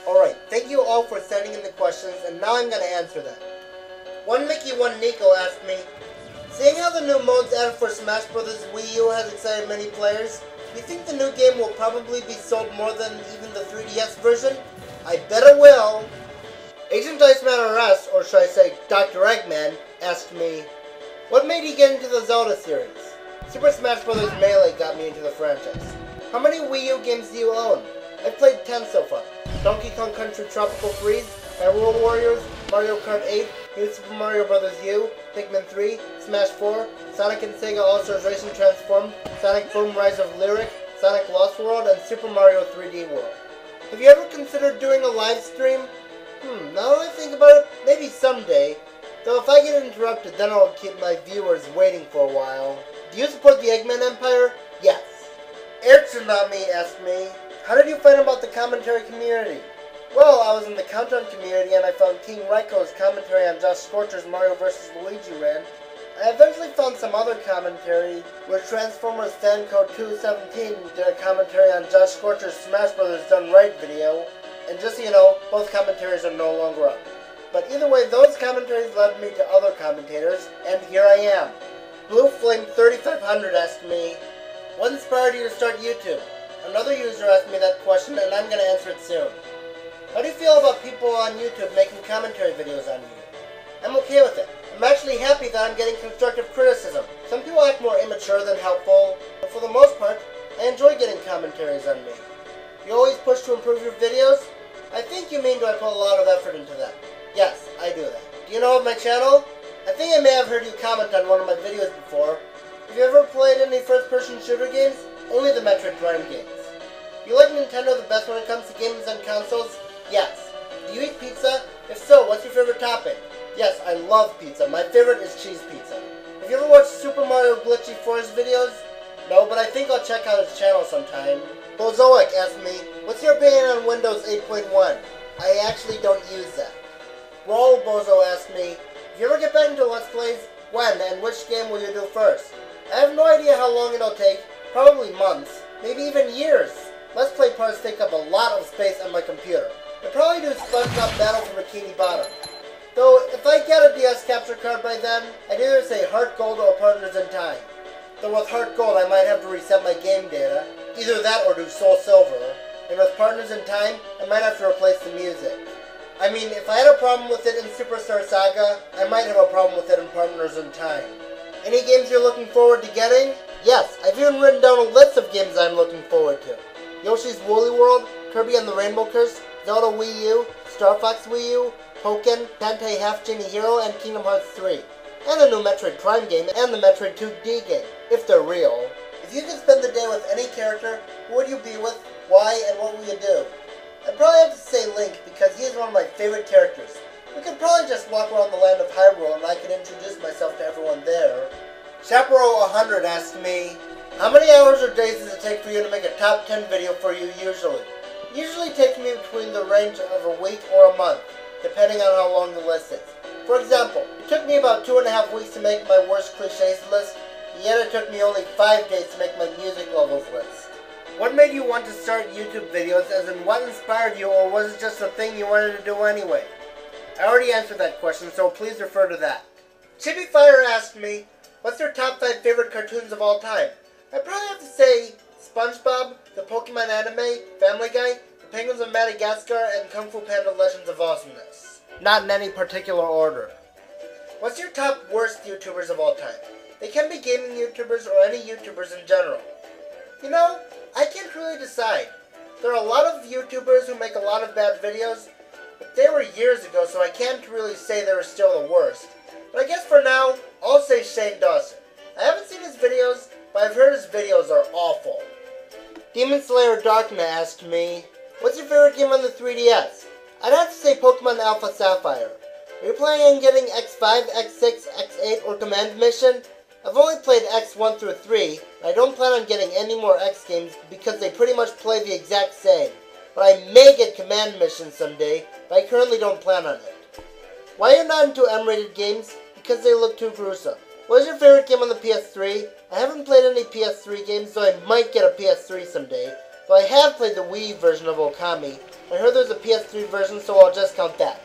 Alright, thank you all for sending in the questions, and now I'm gonna answer them. One Mickey, one Nico asked me, seeing how the new modes added for Smash Bros. Wii U has excited many players, do you think the new game will probably be sold more than even the 3DS version? I bet it will! AgenticemanRS, or should I say Dr. Eggman, asked me, what made you get into the Zelda series? Super Smash Bros. Melee got me into the franchise. How many Wii U games do you own? I've played 10 so far. Donkey Kong Country Tropical Freeze, Hyrule Warriors, Mario Kart 8, New Super Mario Bros. U, Pikmin 3, Smash 4, Sonic and Sega All-Stars Racing Transformed, Sonic Boom Rise of Lyric, Sonic Lost World, and Super Mario 3D World. Have you ever considered doing a live stream? Now that I think about it, maybe someday. Though if I get interrupted, then I'll keep my viewers waiting for a while. Do you support the Eggman Empire? Yes. Airtsunami asked me, how did you find about the commentary community? Well, I was in the Countdown community and I found King Raico's commentary on Josh Scorcher's Mario vs. Luigi rant. I eventually found some other commentary where Transformers Fan Code 217 did a commentary on Josh Scorcher's Smash Bros. Done Right video. And just so you know, both commentaries are no longer up. But either way, those commentaries led me to other commentators, and here I am. Blue Flame 3500 asked me, what inspired you to start YouTube? Another user asked me that question, and I'm going to answer it soon. How do you feel about people on YouTube making commentary videos on you? I'm okay with it. I'm actually happy that I'm getting constructive criticism. Some people act more immature than helpful, but for the most part, I enjoy getting commentaries on me. You always push to improve your videos? I think you mean do I put a lot of effort into that? Yes, I do that. Do you know of my channel? I think I may have heard you comment on one of my videos before. Have you ever played any first-person shooter games? Only the Metroid Prime games. Do you like Nintendo the best when it comes to games and consoles? Yes. Do you eat pizza? If so, what's your favorite topping? Yes, I love pizza. My favorite is cheese pizza. Have you ever watched Super Mario Glitchy Forest videos? No, but I think I'll check out his channel sometime. Bozoak asked me, what's your opinion on Windows 8.1? I actually don't use that. Brawl Bozo asked me, if you ever get back into Let's Plays, when and which game will you do first? I have no idea how long it'll take, probably months, maybe even years. Let's Play parts take up a lot of space on my computer. I'll probably do SpongeBob Battle for Bikini Bottom. Though, if I get a DS capture card by then, I'd either say Heart Gold or Partners in Time. Though with Heart Gold I might have to reset my game data, either that or do Soul Silver, and with Partners in Time, I might have to replace the music. I mean, if I had a problem with it in Superstar Saga, I might have a problem with it in Partners in Time. Any games you're looking forward to getting? Yes, I've even written down a list of games I'm looking forward to. Yoshi's Woolly World, Kirby and the Rainbow Curse, Zelda Wii U, Star Fox Wii U, Pokken, Dante Half Genie Hero, and Kingdom Hearts 3. And the new Metroid Prime game and the Metroid 2D game, if they're real. If you could spend the day with any character, who would you be with, why, and what would you do? I'd probably have to say Link, because he is one of my favorite characters. We could probably just walk around the land of Hyrule and I could introduce myself to everyone there. Chaparro100 asked me, how many hours or days does it take for you to make a top 10 video for you usually? It usually takes me between the range of a week or a month, depending on how long the list is. For example, it took me about 2.5 weeks to make my worst cliches list, yet it took me only 5 days to make my music levels list. What made you want to start YouTube videos, as in what inspired you, or was it just a thing you wanted to do anyway? I already answered that question, so please refer to that. Chibifire asked me, what's your top 5 favorite cartoons of all time? I'd probably have to say SpongeBob, the Pokemon anime, Family Guy, the Penguins of Madagascar, and Kung Fu Panda Legends of Awesomeness. Not in any particular order. What's your top worst YouTubers of all time? They can be gaming YouTubers or any YouTubers in general. You know, I can't really decide. There are a lot of YouTubers who make a lot of bad videos, but they were years ago, so I can't really say they were still the worst. But I guess for now, I'll say Shane Dawson. I haven't seen his videos, but I've heard his videos are awful. Demonslayerdarkna asked me, what's your favorite game on the 3DS? I'd have to say Pokemon Alpha Sapphire. Are you planning on getting X5, X6, X8, or Command Mission? I've only played X1 through 3, and I don't plan on getting any more X games because they pretty much play the exact same. But I may get Command Mission someday, but I currently don't plan on it. Why are you not into M-rated games? Because they look too gruesome. What is your favorite game on the PS3? I haven't played any PS3 games, so I might get a PS3 someday. Though I have played the Wii version of Okami. I heard there's a PS3 version, so I'll just count that.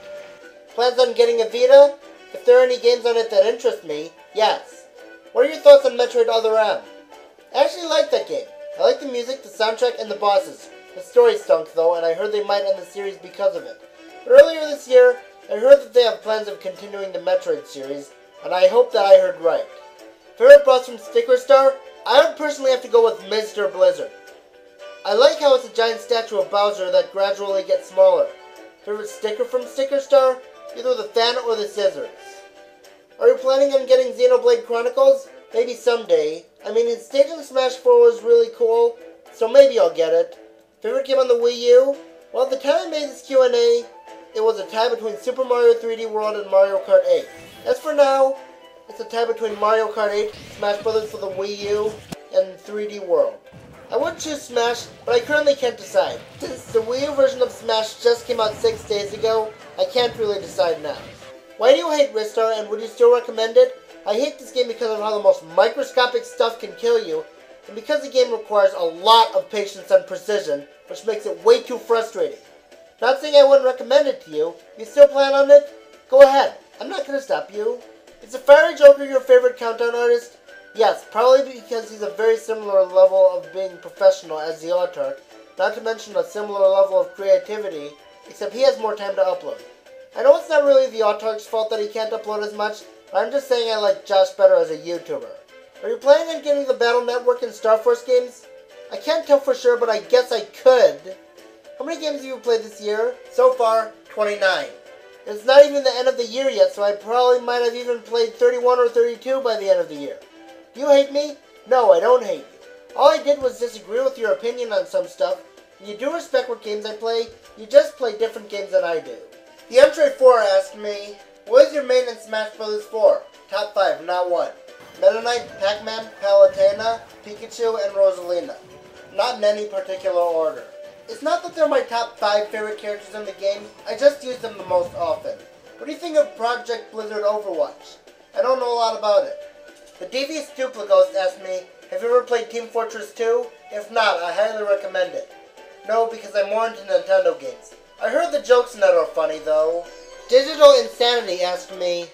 Plans on getting a Vita? If there are any games on it that interest me, yes. What are your thoughts on Metroid Other M? I actually like that game. I like the music, the soundtrack, and the bosses. The story stunk though, and I heard they might end the series because of it. But earlier this year, I heard that they have plans of continuing the Metroid series, and I hope that I heard right. Favorite boss from Sticker Star? I would personally have to go with Mr. Blizzard. I like how it's a giant statue of Bowser that gradually gets smaller. Favorite sticker from Sticker Star? Either the fan or the scissors. Are you planning on getting Xenoblade Chronicles? Maybe someday. I mean, his stage in Smash 4 was really cool, so maybe I'll get it. Favorite game on the Wii U? Well, at the time I made this Q&A, it was a tie between Super Mario 3D World and Mario Kart 8. As for now, it's a tie between Mario Kart 8, Smash Brothers for the Wii U, and 3D World. I would choose Smash, but I currently can't decide. Since the Wii U version of Smash just came out 6 days ago, I can't really decide now. Why do you hate Ristar, and would you still recommend it? I hate this game because of how the most microscopic stuff can kill you, and because the game requires a lot of patience and precision, which makes it way too frustrating. Not saying I wouldn't recommend it to you. You still plan on it? Go ahead. I'm not gonna stop you. Is the Fiery Joker your favorite countdown artist? Yes, probably because he's a very similar level of being professional as the Autarch, not to mention a similar level of creativity, except he has more time to upload. I know it's not really the Autarch's fault that he can't upload as much, but I'm just saying I like Josh better as a YouTuber. Are you planning on getting the Battle Network and Star Force games? I can't tell for sure, but I guess I could. How many games have you played this year? So far, 29. It's not even the end of the year yet, so I probably might have even played 31 or 32 by the end of the year. Do you hate me? No, I don't hate you. All I did was disagree with your opinion on some stuff, and you do respect what games I play, you just play different games than I do. The Entree4 asked me, what is your main in Smash Bros. 4? Top 5, not 1. Meta Knight, Pac-Man, Palutena, Pikachu, and Rosalina. Not in any particular order. It's not that they're my top 5 favorite characters in the game, I just use them the most often. What do you think of Project Blizzard Overwatch? I don't know a lot about it. The Devious Duplighost asked me, have you ever played Team Fortress 2? If not, I highly recommend it. No, because I'm more into Nintendo games. I heard the jokes in that are funny though. Digital Insanity asked me,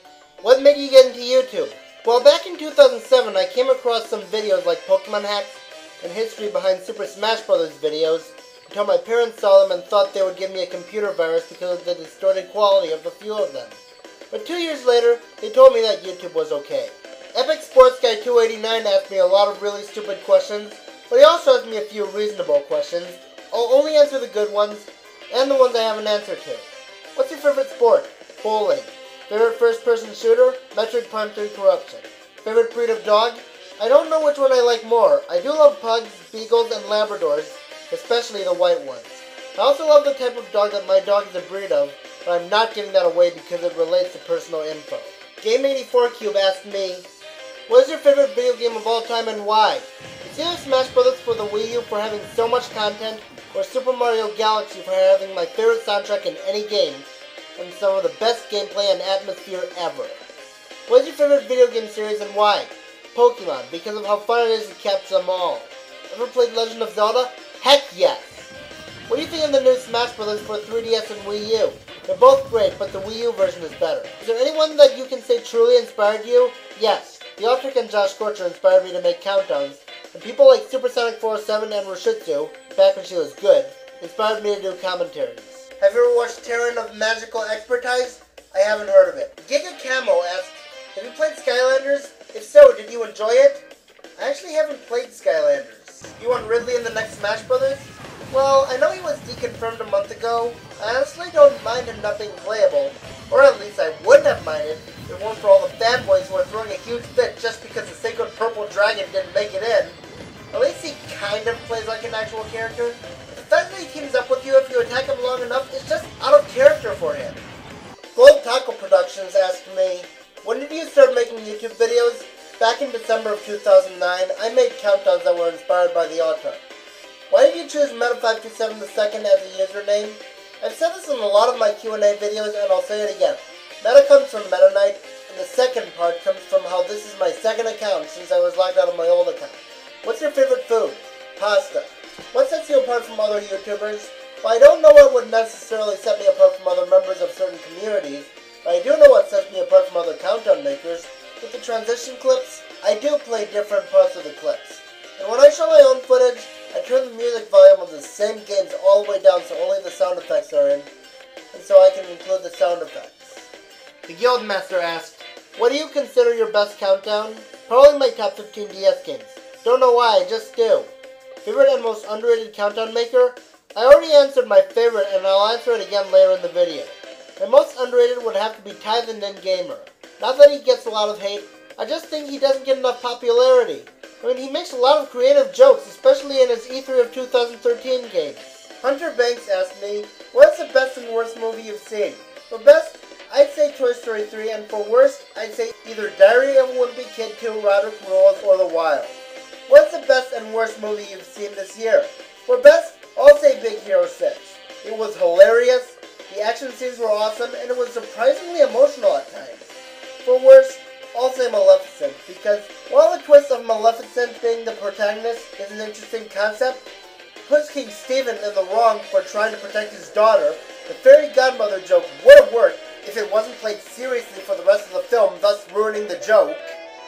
what made you get into YouTube? Well, back in 2007 I came across some videos like Pokemon hacks and history behind Super Smash Bros. Videos until my parents saw them and thought they would give me a computer virus because of the distorted quality of a few of them. But 2 years later, they told me that YouTube was okay. Epic Sports Guy 289 asked me a lot of really stupid questions, but he also asked me a few reasonable questions. I'll only answer the good ones, and the ones I have an answer to. What's your favorite sport? Bowling. Favorite first-person shooter? Metroid Prime 3 Corruption. Favorite breed of dog? I don't know which one I like more. I do love pugs, beagles, and labradors, especially the white ones. I also love the type of dog that my dog is a breed of, but I'm not giving that away because it relates to personal info. Game84Cube asked me, what is your favorite video game of all time and why? It's either Smash Bros. For the Wii U for having so much content, or Super Mario Galaxy for having my favorite soundtrack in any game, and some of the best gameplay and atmosphere ever. What is your favorite video game series and why? Pokemon, because of how fun it is to catch them all. Ever played Legend of Zelda? Heck yes! What do you think of the new Smash Bros. For 3DS and Wii U? They're both great, but the Wii U version is better. Is there anyone that you can say truly inspired you? Yes. The Autarch and Josh Scorcher inspired me to make countdowns, and people like Supersonic 407 and Rashitsu, back when she was good, inspired me to do commentaries. Have you ever watched Terran of Magical Expertise? I haven't heard of it. Gigacamo asked, have you played Skylanders? If so, did you enjoy it? I actually haven't played Skylanders. You want Ridley in the next Smash Brothers? Well, I know he was deconfirmed a month ago. I honestly don't mind him not being playable, or at least I wouldn't have minded if it weren't for all the fanboys who are throwing a huge fit just because the Sacred Purple Dragon didn't make it in. At least he kind of plays like an actual character. The fact that he teams up with you if you attack him long enough is just out of character for him. Goldtacoproductions asked me, when did you start making YouTube videos? Back in December of 2009, I made countdowns that were inspired by the Autarch. Why did you choose Meta527 II as a username? I've said this in a lot of my Q&A videos and I'll say it again. Meta comes from Meta Knight, and the second part comes from how this is my second account since I was locked out of my old account. What's your favorite food? Pasta. What sets you apart from other YouTubers? Well, I don't know what would necessarily set me apart from other members of certain communities, but I do know what sets me apart from other countdown makers. With the transition clips, I do play different parts of the clips. And when I show my own footage, I turn the music volume of the same games all the way down so only the sound effects are in, and so I can include the sound effects. The Guildmaster asked, what do you consider your best countdown? Probably my top 15 DS games. Don't know why, I just do. Favorite and most underrated countdown maker? I already answered my favorite and I'll answer it again later in the video. My most underrated would have to be Ty the Nin Gamer. Not that he gets a lot of hate, I just think he doesn't get enough popularity. I mean, he makes a lot of creative jokes, especially in his E3 of 2013 games. Hunter Banks asked me, what's the best and worst movie you've seen? For best, I'd say Toy Story 3, and for worst, I'd say either Diary of a Wimpy Kid 2, Roderick Rules, or The Wild. What's the best and worst movie you've seen this year? For best, I'll say Big Hero 6. It was hilarious, the action scenes were awesome, and it was surprisingly emotional at times. For worst, I'll say Maleficent, because while the twist of Maleficent being the protagonist is an interesting concept, puts King Stephen in the wrong for trying to protect his daughter, the fairy godmother joke would have worked if it wasn't played seriously for the rest of the film, thus ruining the joke.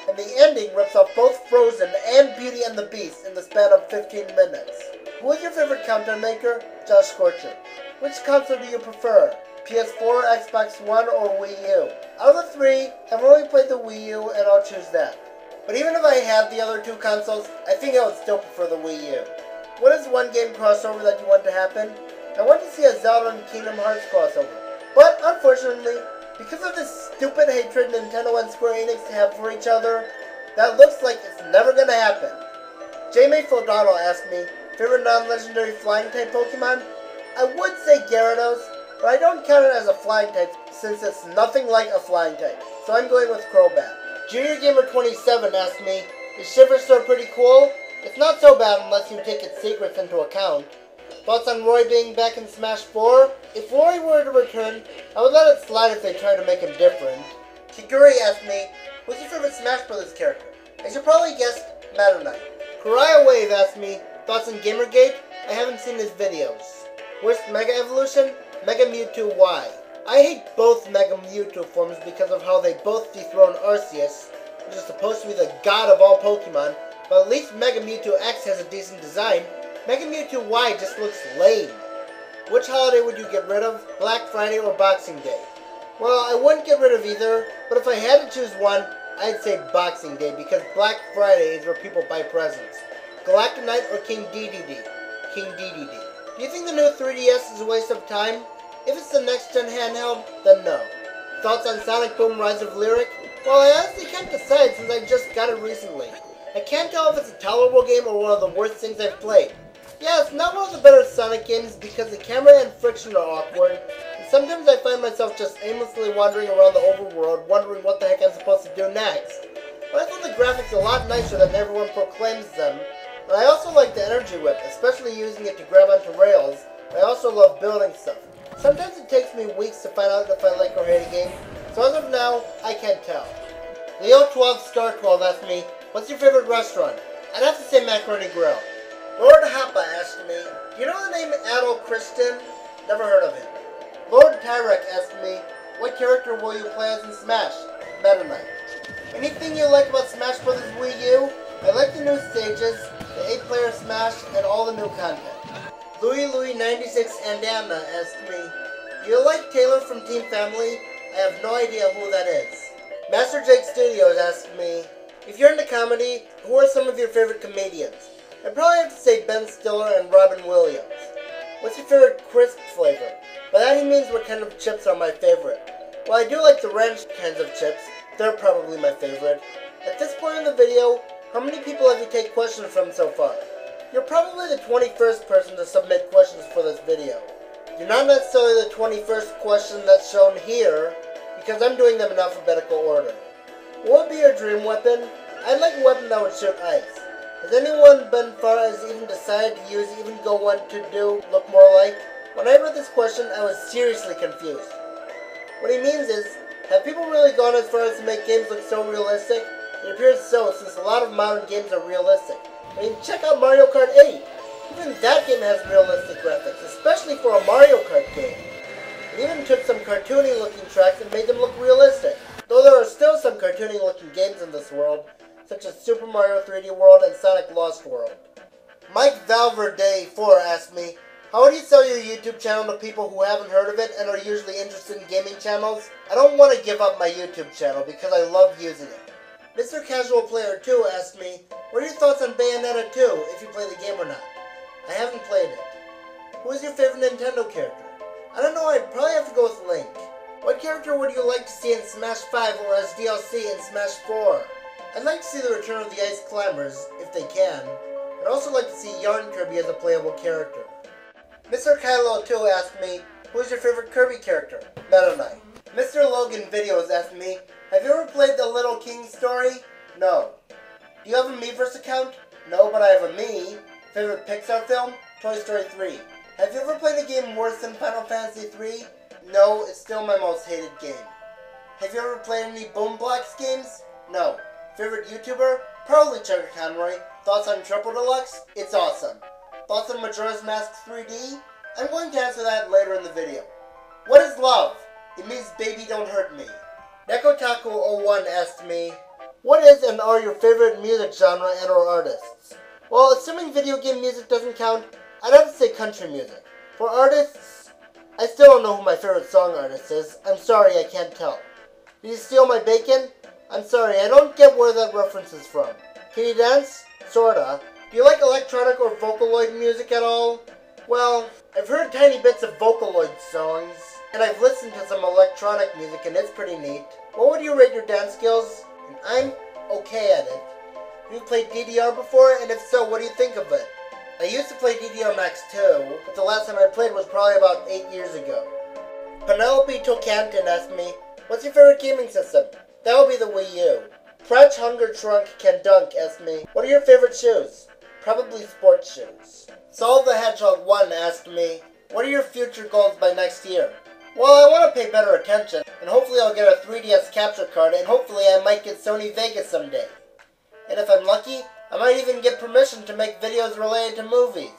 And the ending rips off both Frozen and Beauty and the Beast in the span of 15 minutes. Who is your favorite countdown maker? Josh Scorcher. Which console do you prefer? PS4, Xbox One, or Wii U? Out of the three, I've only played the Wii U and I'll choose that. But even if I had the other two consoles, I think I would still prefer the Wii U. What is one game crossover that you want to happen? I want to see a Zelda and Kingdom Hearts crossover. But unfortunately, because of this stupid hatred Nintendo and Square Enix have for each other, that looks like it's never gonna happen. Jamiefodonnell asked me, favorite non-legendary flying type Pokemon? I would say Gyarados, but I don't count it as a flying type since it's nothing like a flying type, so I'm going with Crobat. Junior Gamer 27 asked me, is Shiverstar pretty cool? It's not so bad unless you take its secrets into account. Thoughts on Roy being back in Smash 4? If Roy were to return, I would let it slide if they try to make him different. Kiguri asked me, who's your favorite Smash Bros. Character? As you probably guessed, Meta Knight. Kiriyawave asked me, thoughts on Gamergate? I haven't seen his videos. Worst Mega Evolution? Mega Mewtwo Y. I hate both Mega Mewtwo forms because of how they both dethrone Arceus, which is supposed to be the god of all Pokemon, but at least Mega Mewtwo X has a decent design. Mega Mewtwo Y just looks lame. Which holiday would you get rid of? Black Friday or Boxing Day? Well, I wouldn't get rid of either, but if I had to choose one, I'd say Boxing Day because Black Friday is where people buy presents. Galactic Knight or King DDD? King DDD. Do you think the new 3DS is a waste of time? If it's the next-gen handheld, then no. Thoughts on Sonic Boom Rise of Lyric? Well, I honestly can't decide since I just got it recently. I can't tell if it's a tolerable game or one of the worst things I've played. Yeah, it's not one of the better Sonic games because the camera and friction are awkward, and sometimes I find myself just aimlessly wandering around the overworld wondering what the heck I'm supposed to do next. But I thought the graphics a lot nicer than everyone proclaims them, and I also like the energy whip, especially using it to grab onto rails. I also love building stuff. Sometimes it takes me weeks to find out if I like or hate a game, so as of now, I can't tell. Leo12 Star 12 asked me, what's your favorite restaurant? I'd have to say Macaroni Grill. Lord Hapa asked me, do you know the name Adol Christian? Never heard of him. Lord Tirek asked me, what character will you play as in Smash? Meta Knight. Anything you like about Smash Bros. Wii U? I like the new stages, the 8-player Smash, and all the new content. Louis96 Andana asked me, do you like Taylor from Team Family? I have no idea who that is. Masterjakestudios asked me, if you're into comedy, who are some of your favorite comedians? I'd probably have to say Ben Stiller and Robin Williams. What's your favorite crisp flavor? By that he means what kind of chips are my favorite. Well, I do like the ranch kinds of chips. They're probably my favorite. At this point in the video, how many people have you taken questions from so far? You're probably the 21st person to submit questions for this video. You're not necessarily the 21st question that's shown here, because I'm doing them in alphabetical order. What would be your dream weapon? I'd like a weapon that would shoot ice. Has anyone been far as even decided to use Even Go 1 to do look more like? When I read this question, I was seriously confused. What he means is, have people really gone as far as to make games look so realistic? It appears so, since a lot of modern games are realistic. I mean, check out Mario Kart 8. Even that game has realistic graphics, especially for a Mario Kart game. It even took some cartoony looking tracks and made them look realistic. Though there are still some cartoony looking games in this world, such as Super Mario 3D World and Sonic Lost World. Mike Valverde4 asked me, how would you sell your YouTube channel to people who haven't heard of it and are usually interested in gaming channels? I don't want to give up my YouTube channel because I love using it. Mr. Casual Player 2 asked me, what are your thoughts on Bayonetta 2, if you play the game or not? I haven't played it. Who is your favorite Nintendo character? I don't know, I'd probably have to go with Link. What character would you like to see in Smash 5 or as DLC in Smash 4? I'd like to see the return of the Ice Climbers, if they can. I'd also like to see Yarn Kirby as a playable character. Mr. Kylo 2 asked me, who is your favorite Kirby character? Meta Knight. Mr. Loganvideos asked me, have you ever played the Little King story? No. Do you have a Miiverse account? No, but I have a me. Favorite Pixar film? Toy Story 3. Have you ever played a game worse than Final Fantasy 3? No, it's still my most hated game. Have you ever played any Boom Blocks games? No. Favorite YouTuber? Probably Chucker Conroy. Thoughts on Triple Deluxe? It's awesome. Thoughts on Majora's Mask 3D? I'm going to answer that later in the video. What is love? It means baby don't hurt me. Nekotaku01 asked me, what is and are your favorite music genre and or artists? Well, assuming video game music doesn't count, I'd have to say country music. For artists, I still don't know who my favorite song artist is. I'm sorry, I can't tell. Did you steal my bacon? I'm sorry, I don't get where that reference is from. Can you dance? Sorta. Do you like electronic or Vocaloid music at all? Well, I've heard tiny bits of Vocaloid songs, and I've listened to some electronic music and it's pretty neat. What would you rate your dance skills? And I'm okay at it. Have you played DDR before? And if so, what do you think of it? I used to play DDR Max too, but the last time I played was probably about 8 years ago. Penelopetokanten asked me, what's your favorite gaming system? That would be the Wii U. Pratchhungerdrunkcandunk asked me, what are your favorite shoes? Probably sports shoes. Solve the Hedgehog 1 asked me, what are your future goals by next year? Well, I want to pay better attention, and hopefully I'll get a 3DS capture card, and hopefully I might get Sony Vegas someday. And if I'm lucky, I might even get permission to make videos related to movies.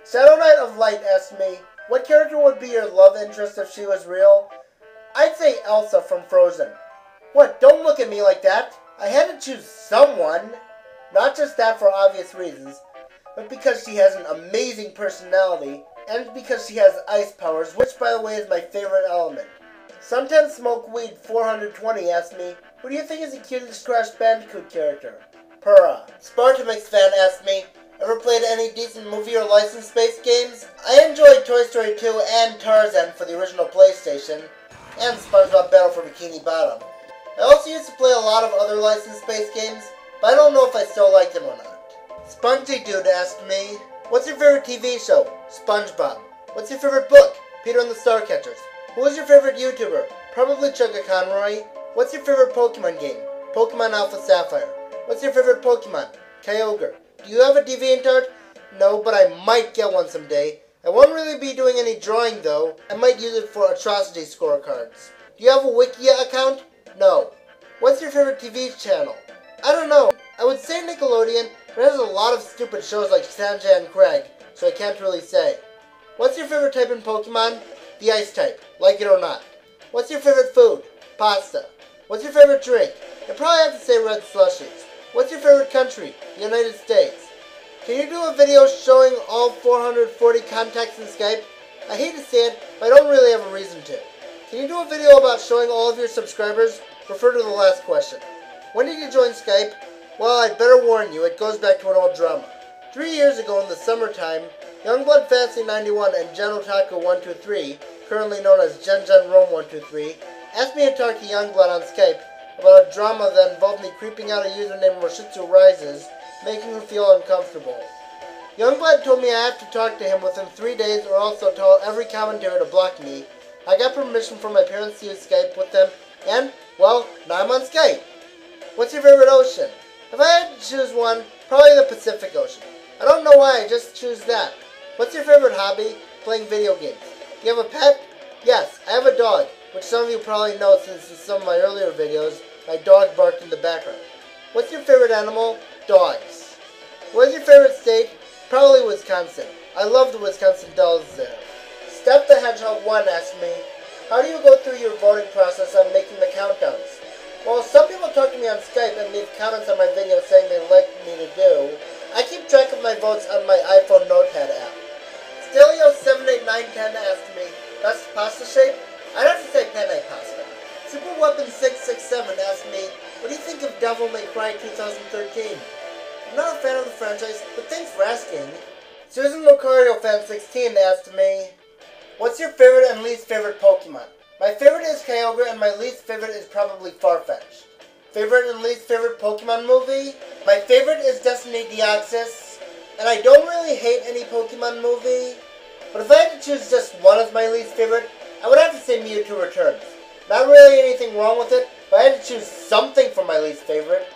Shadowknightoflight asked me, what character would be your love interest if she was real? I'd say Elsa from Frozen. What, don't look at me like that. I had to choose someone. Not just that for obvious reasons, but because she has an amazing personality, and because she has ice powers, which by the way is my favorite element. Sometimes Smoke Weed 420 asked me, who do you think is the cutest Crash Bandicoot character? Purra. Spartamixfan asked me, ever played any decent movie or license-based games? I enjoyed Toy Story 2 and Tarzan for the original PlayStation, and SpongeBob Battle for Bikini Bottom. I also used to play a lot of other license-based games, but I don't know if I still like them or not. Spongeydude asked me, what's your favorite TV show? SpongeBob. What's your favorite book? Peter and the Starcatchers. Who is your favorite YouTuber? Probably Chucker Conroy. What's your favorite Pokemon game? Pokemon Alpha Sapphire. What's your favorite Pokemon? Kyogre. Do you have a DeviantArt? No, but I might get one someday. I won't really be doing any drawing though. I might use it for atrocity scorecards. Do you have a Wikia account? No. What's your favorite TV channel? I don't know. I would say Nickelodeon, but it has a lot of stupid shows like Sanja and Craig, so I can't really say. What's your favorite type in Pokemon? The Ice type, like it or not. What's your favorite food? Pasta. What's your favorite drink? I probably have to say red slushies. What's your favorite country? The United States. Can you do a video showing all 440 contacts in Skype? I hate to say it, but I don't really have a reason to. Can you do a video about showing all of your subscribers? Refer to the last question. When did you join Skype? Well, I'd better warn you, it goes back to an old drama. 3 years ago in the summertime, Youngblood Fancy 91 and Gen Otaku 123, currently known as Gen Rome 123, asked me to talk to Youngblood on Skype about a drama that involved me creeping out a user named Roshitsu Rises, making her feel uncomfortable. Youngblood told me I have to talk to him within 3 days or else I'll tell every commentator to block me. I got permission from my parents to use Skype with them, and, well, now I'm on Skype. What's your favorite ocean? If I had to choose one, probably the Pacific Ocean. I don't know why, I just choose that. What's your favorite hobby? Playing video games. Do you have a pet? Yes, I have a dog, which some of you probably know since in some of my earlier videos, my dog barked in the background. What's your favorite animal? Dogs. What is your favorite state? Probably Wisconsin. I love the Wisconsin Dells there. Steph the Hedgehog 1 asked me, how do you go through your voting process on making the countdowns? Well, some people talk to me on Skype and leave comments on my videos saying they like me to do. I keep track of my votes on my iPhone Notepad app. Stelio78910 asked me, best pasta shape? I'd have to say penne pasta. Super Weapon 667 asked me, what do you think of Devil May Cry 2013? I'm not a fan of the franchise, but thanks for asking. Susan Lucario Fan 16 asked me, what's your favorite and least favorite Pokemon? My favorite is Kyogre and my least favorite is probably Farfetch'd. Favorite and least favorite Pokemon movie? My favorite is Destiny Deoxys, and I don't really hate any Pokemon movie, but if I had to choose just one as my least favorite, I would have to say Mewtwo Returns. Not really anything wrong with it, but I had to choose something for my least favorite.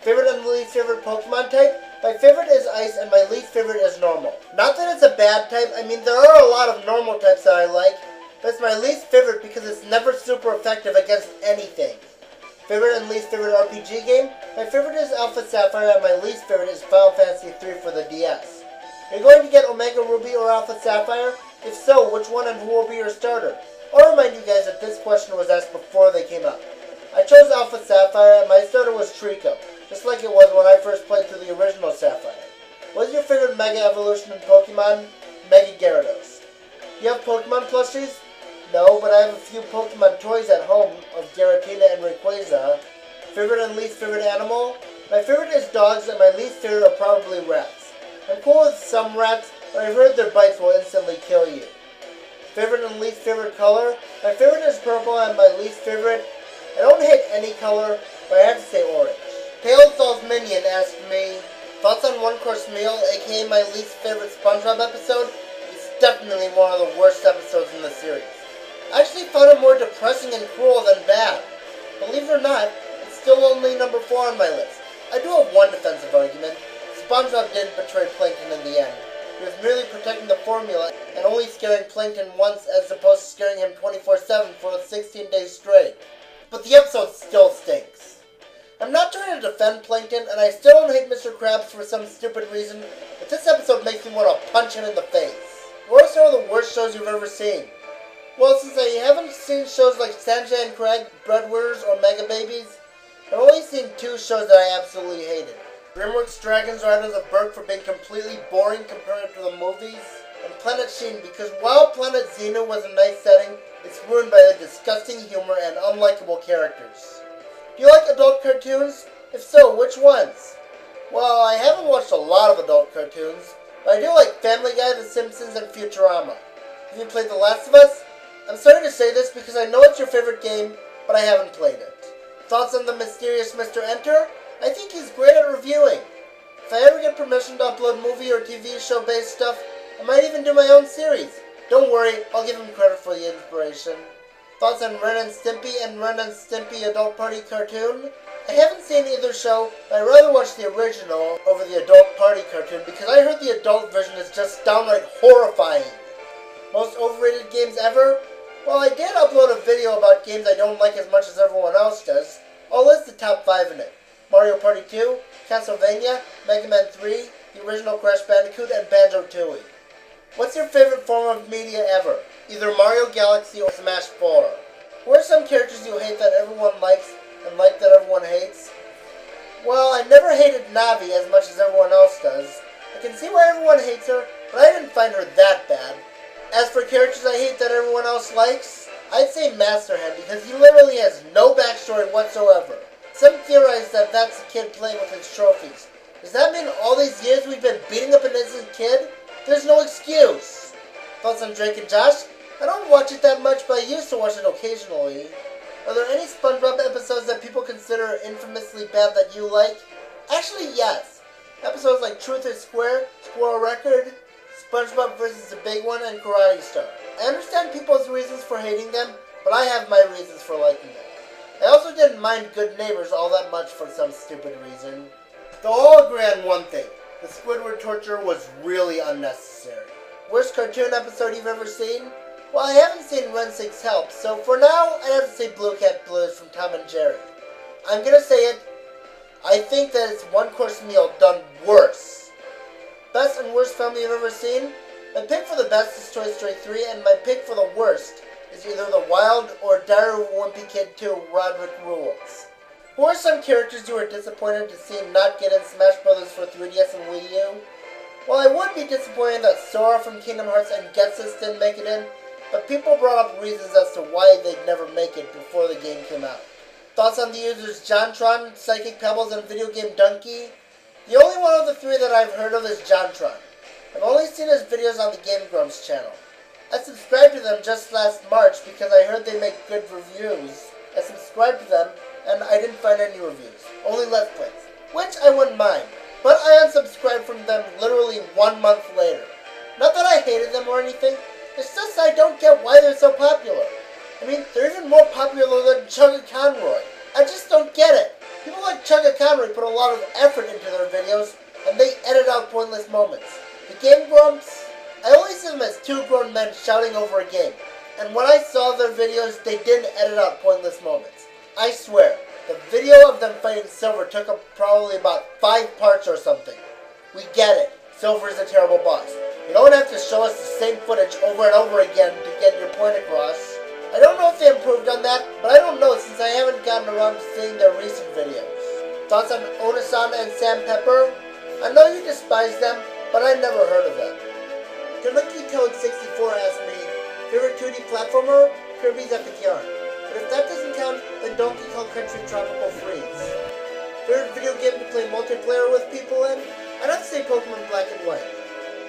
Favorite and least favorite Pokemon type? My favorite is Ice and my least favorite is Normal. Not that it's a bad type, I mean there are a lot of normal types that I like, but it's my least favorite because it's never super effective against anything. Favorite and least favorite RPG game? My favorite is Alpha Sapphire and my least favorite is Final Fantasy 3 for the DS. Are you going to get Omega Ruby or Alpha Sapphire? If so, which one and who will be your starter? I'll remind you guys that this question was asked before they came out. I chose Alpha Sapphire and my starter was Trico, just like it was when I first played through the original Sapphire. What's your favorite Mega Evolution in Pokemon? Mega Gyarados. Do you have Pokemon plushies? No, but I have a few Pokemon toys at home of Giratina and Rayquaza. Favorite and least favorite animal? My favorite is dogs and my least favorite are probably rats. I'm cool with some rats, but I've heard their bites will instantly kill you. Favorite and least favorite color? My favorite is purple and my least favorite, I don't hate any color, but I have to say orange. Tailsdollsminion asked me, thoughts on One Course Meal, aka my least favorite SpongeBob episode? It's definitely one of the worst episodes in the series. I actually found it more depressing and cruel than bad. Believe it or not, it's still only number 4 on my list. I do have one defensive argument. SpongeBob didn't betray Plankton in the end. He was merely protecting the formula and only scaring Plankton once as opposed to scaring him 24/7 for 16 days straight. But the episode still stinks. I'm not trying to defend Plankton, and I still don't hate Mr. Krabs for some stupid reason, but this episode makes me want to punch him in the face. What are some of the worst shows you've ever seen? Well, since I haven't seen shows like Sanjay and Craig, Breadwinners, or Mega Babies, I've only seen 2 shows that I absolutely hated. DreamWorks Dragons Riders of Berk for being completely boring compared to the movies, and Planet Sheen because while Planet Xenu was a nice setting, it's ruined by the disgusting humor and unlikable characters. Do you like adult cartoons? If so, which ones? Well, I haven't watched a lot of adult cartoons, but I do like Family Guy, The Simpsons, and Futurama. Have you played The Last of Us? I'm sorry to say this because I know it's your favorite game, but I haven't played it. Thoughts on the mysterious Mr. Enter? I think he's great at reviewing. If I ever get permission to upload movie or TV show based stuff, I might even do my own series. Don't worry, I'll give him credit for the inspiration. Thoughts on Ren and Stimpy and Ren and Stimpy Adult Party cartoon? I haven't seen either show, but I'd rather watch the original over the Adult Party cartoon because I heard the adult version is just downright horrifying. Most overrated games ever? Well, I did upload a video about games I don't like as much as everyone else does. I'll list the top 5 in it. Mario Party 2, Castlevania, Mega Man 3, the original Crash Bandicoot, and Banjo-Tooie. What's your favorite form of media ever? Either Mario Galaxy or Smash 4. Who are some characters you hate that everyone likes and like that everyone hates? Well, I never hated Navi as much as everyone else does. I can see why everyone hates her, but I didn't find her that bad. As for characters I hate that everyone else likes, I'd say Masterhead because he literally has no backstory whatsoever. Some theorize that that's a kid playing with his trophies. Does that mean all these years we've been beating up an innocent kid? There's no excuse. Thoughts on Drake and Josh? I don't watch it that much, but I used to watch it occasionally. Are there any SpongeBob episodes that people consider infamously bad that you like? Actually, yes. Episodes like Truth is Square, Squirrel Record, SpongeBob vs. the Big One, and Karate Star. I understand people's reasons for hating them, but I have my reasons for liking them. I also didn't mind Good Neighbors all that much for some stupid reason. They'll all agree on one thing. The Squidward torture was really unnecessary. Worst cartoon episode you've ever seen? Well, I haven't seen Ren 6 Help, so for now, I'd have to say Blue Cat Blues from Tom and Jerry. I'm gonna say it, I think that it's One Course Meal done worse. best and worst family you've ever seen? My pick for the best is Toy Story 3, and my pick for the worst is either the Wild or Dire Wimpy Kid 2 Roderick Rules. Who are some characters you were disappointed to see not get in Smash Bros. For 3DS and Wii U? Well, I would be disappointed that Sora from Kingdom Hearts and Ghetsis didn't make it in, but people brought up reasons as to why they'd never make it before the game came out. Thoughts on the users Jontron, Psychic Pebbles, and Video Game Donkey? The only one of the three that I've heard of is Jontron. I've only seen his videos on the Game Grumps channel. I subscribed to them just last March because I heard they make good reviews. I subscribed to them and I didn't find any reviews, only Let's Plays, which I wouldn't mind. But I unsubscribed from them literally 1 month later. Not that I hated them or anything, it's just I don't get why they're so popular. I mean, they're even more popular than Chugga Conroy. I just don't get it. People like Chugga Conroy put a lot of effort into their videos, and they edit out pointless moments. The Game Grumps, I only see them as two grown men shouting over a game. And when I saw their videos, they didn't edit out pointless moments. I swear, the video of them fighting Silver took up probably about 5 parts or something. We get it. Silver is a terrible boss. You don't have to show us the same footage over and over again to get your point across. I don't know if they improved on that, but I don't know since I haven't gotten around to seeing their recent videos. Thoughts on Onasan and Sam Pepper? I know you despise them, but I never heard of them. Toad64 asked me, favorite 2D platformer? Kirby's Epic Yarn. But if that doesn't count, then Donkey Kong Country Tropical Freeze. Favorite video game to play multiplayer with people in? I'd have to say Pokemon Black and White.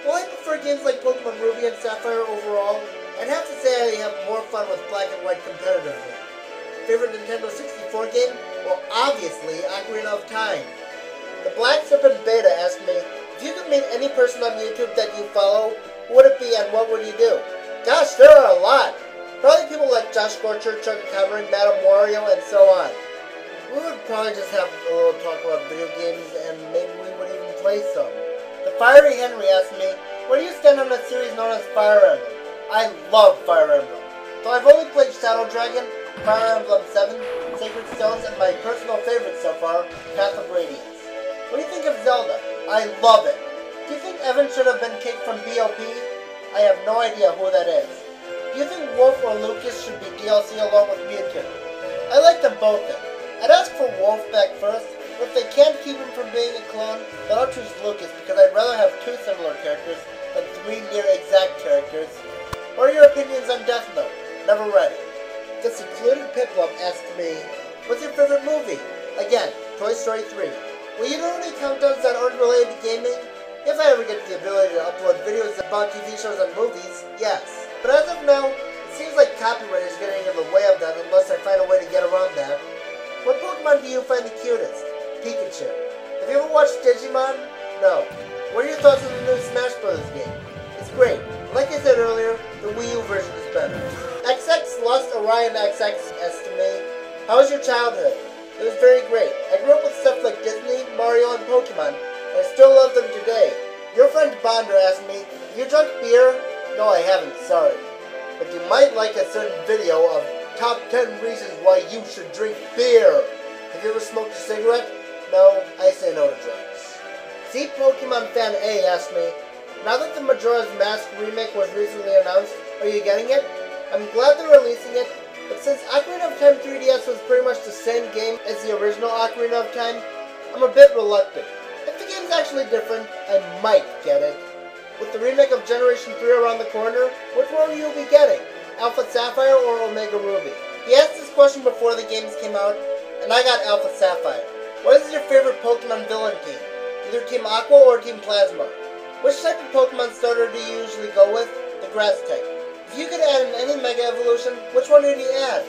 While I prefer games like Pokemon Ruby and Sapphire overall, I'd have to say I have more fun with Black and White competitively. Favorite Nintendo 64 game? Well, obviously, Ocarina of Time. The Theblackserpantbeta asked me, if you could meet any person on YouTube that you follow, who would it be and what would you do? Gosh, there are a lot! Probably people like Josh Scorcher, Chugga Conroy, Madame Wario, and so on. We would probably just have a little talk about video games, and maybe we would even play some. Thefieryhenry asked me, where do you stand on a series known as Fire Emblem? I love Fire Emblem. Though I've only played Shadow Dragon, Fire Emblem 7, Sacred Stones, and my personal favorite so far, Path of Radiance. What do you think of Zelda? I love it. Do you think Evan should have been kicked from BOP? I have no idea who that is. Do you think Wolf or Lucas should be DLC along with Mewtwo? I like them both then. I'd ask for Wolf back first, but if they can't keep him from being a clone, then I'll choose Lucas because I'd rather have 2 similar characters than 3 near exact characters. What are your opinions on Death Note? Never read it. Thesecludedpiplup asked me, what's your favorite movie? Again, Toy Story 3. Will you do any countdowns that aren't related to gaming? If I ever get the ability to upload videos about TV shows and movies, yes. But as of now, it seems like copyright is getting in the way of that unless I find a way to get around that. What Pokemon do you find the cutest? Pikachu. Have you ever watched Digimon? No. What are your thoughts on the new Smash Bros. Game? It's great. Like I said earlier, the Wii U version is better. XXlostorionXX asked me, how was your childhood? It was very great. I grew up with stuff like Disney, Mario, and Pokemon, and I still love them today. Yourfriendbonder asked me, have you drunk beer? No, I haven't, sorry. But you might like a certain video of top 10 reasons why you should drink beer. Have you ever smoked a cigarette? No, I say no to drugs. ZPokemonFanA asked me, now that the Majora's Mask remake was recently announced, are you getting it? I'm glad they're releasing it, but since Ocarina of Time 3DS was pretty much the same game as the original Ocarina of Time, I'm a bit reluctant. If the game's actually different, I might get it. With the remake of Generation 3 around the corner, which one will you be getting? Alpha Sapphire or Omega Ruby? He asked this question before the games came out, and I got Alpha Sapphire. What is your favorite Pokemon villain team? Either Team Aqua or Team Plasma? Which type of Pokemon starter do you usually go with? The Grass type. If you could add in any Mega Evolution, which one would you add?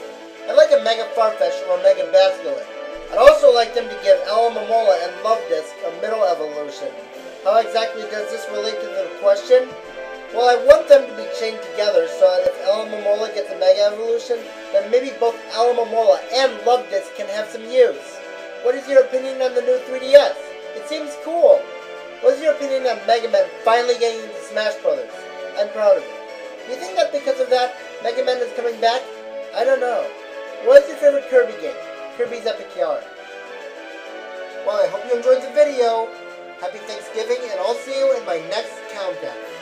I'd like a Mega Farfetch or a Mega Basculin. I'd also like them to give Alomomola and Luvdisc a middle evolution. How exactly does this relate to the question? Well, I want them to be chained together so that if Alomomola gets a Mega Evolution, then maybe both Alomomola and Luvdisc can have some use. What is your opinion on the new 3DS? It seems cool. What is your opinion on Mega Man finally getting into Smash Bros? I'm proud of it. Do you think that because of that, Mega Man is coming back? I don't know. What is your favorite Kirby game? Kirby's Epic Yarn. Well, I hope you enjoyed the video. Happy Thanksgiving, and I'll see you in my next countdown.